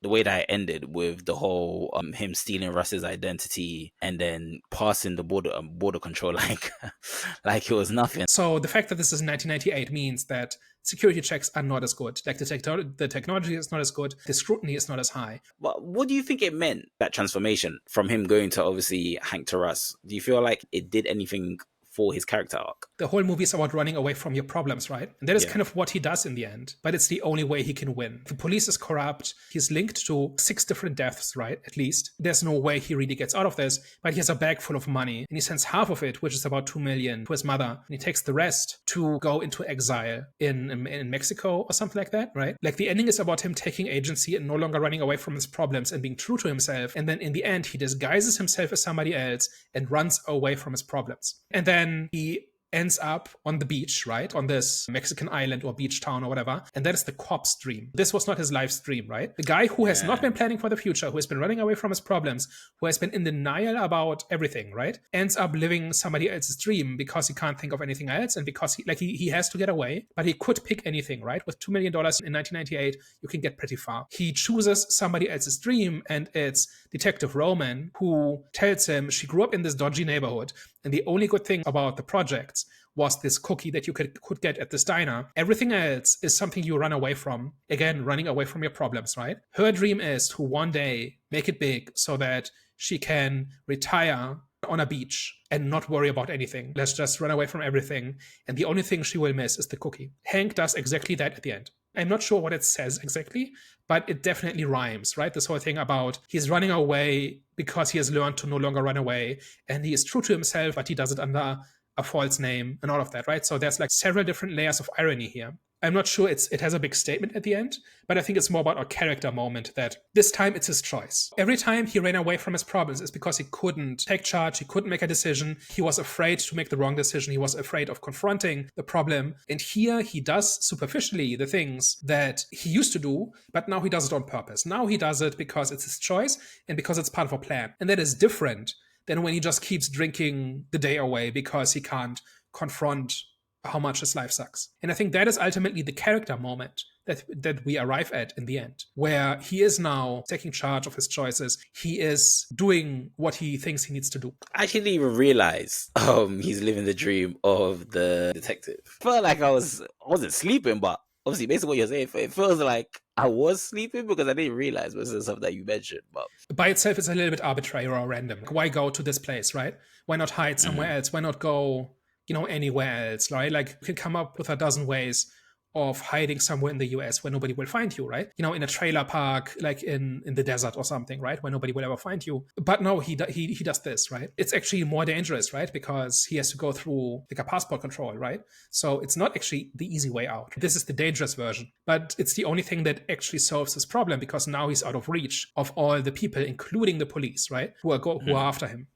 the way that it ended with the whole him stealing Russ's identity and then passing the border control like it was nothing. So the fact that this is 1998 means that security checks are not as good. Like the technology is not as good. The scrutiny is not as high. But what do you think it meant, that transformation from him going to obviously Hank to Russ? Do you feel like it did anything for his character arc? The whole movie is about running away from your problems, right? And that is Yeah. kind of what he does in the end. But it's the only way he can win. The police is corrupt. He's linked to 6 different deaths, right? At least. There's no way he really gets out of this. But he has a bag full of money. And he sends half of it, which is about 2 million, to his mother. And he takes the rest to go into exile in Mexico or something like that, right? Like the ending is about him taking agency and no longer running away from his problems and being true to himself. And then in the end, he disguises himself as somebody else and runs away from his problems. And then he ends up on the beach, right? On this Mexican island or beach town or whatever. And that is the cop's dream. This was not his life's dream, right? The guy who has not been planning for the future, who has been running away from his problems, who has been in denial about everything, right? Ends up living somebody else's dream because he can't think of anything else and because he has to get away, but he could pick anything, right? With $2 million in 1998, you can get pretty far. He chooses somebody else's dream, and it's Detective Roman who tells him she grew up in this dodgy neighborhood, and the only good thing about the projects was this cookie that you could get at this diner. Everything else is something you run away from. Again, running away from your problems, right? Her dream is to one day make it big so that she can retire on a beach and not worry about anything. Let's just run away from everything. And the only thing she will miss is the cookie. Hank does exactly that at the end. I'm not sure what it says exactly, but it definitely rhymes, right? This whole thing about he's running away because he has learned to no longer run away, and he is true to himself, but he does it under a false name and all of that, right? So there's like several different layers of irony here. I'm not sure it has a big statement at the end, but I think it's more about a character moment that this time it's his choice. Every time he ran away from his problems is because he couldn't take charge, he couldn't make a decision, he was afraid to make the wrong decision, he was afraid of confronting the problem. And here he does superficially the things that he used to do, but now he does it on purpose. Now he does it because it's his choice and because it's part of a plan. And that is different than when he just keeps drinking the day away because he can't confront how much his life sucks. And I think that is ultimately the character moment that we arrive at in the end, where he is now taking charge of his choices. He is doing what he thinks he needs to do. I didn't even realize he's living the dream of the detective. Felt like I wasn't sleeping, but obviously based on what you're saying, it feels like I was sleeping because I didn't realize most of the stuff that you mentioned. But by itself, it's a little bit arbitrary or random. Why go to this place, right? Why not hide somewhere else? Why not go anywhere else, right? Like you can come up with a dozen ways of hiding somewhere in the US where nobody will find you, right? In a trailer park, like in the desert or something, right? Where nobody will ever find you. But no, he does this, right? It's actually more dangerous, right? Because he has to go through like a passport control, right? So it's not actually the easy way out. This is the dangerous version. But it's the only thing that actually solves his problem because now he's out of reach of all the people, including the police, right? Who are after him.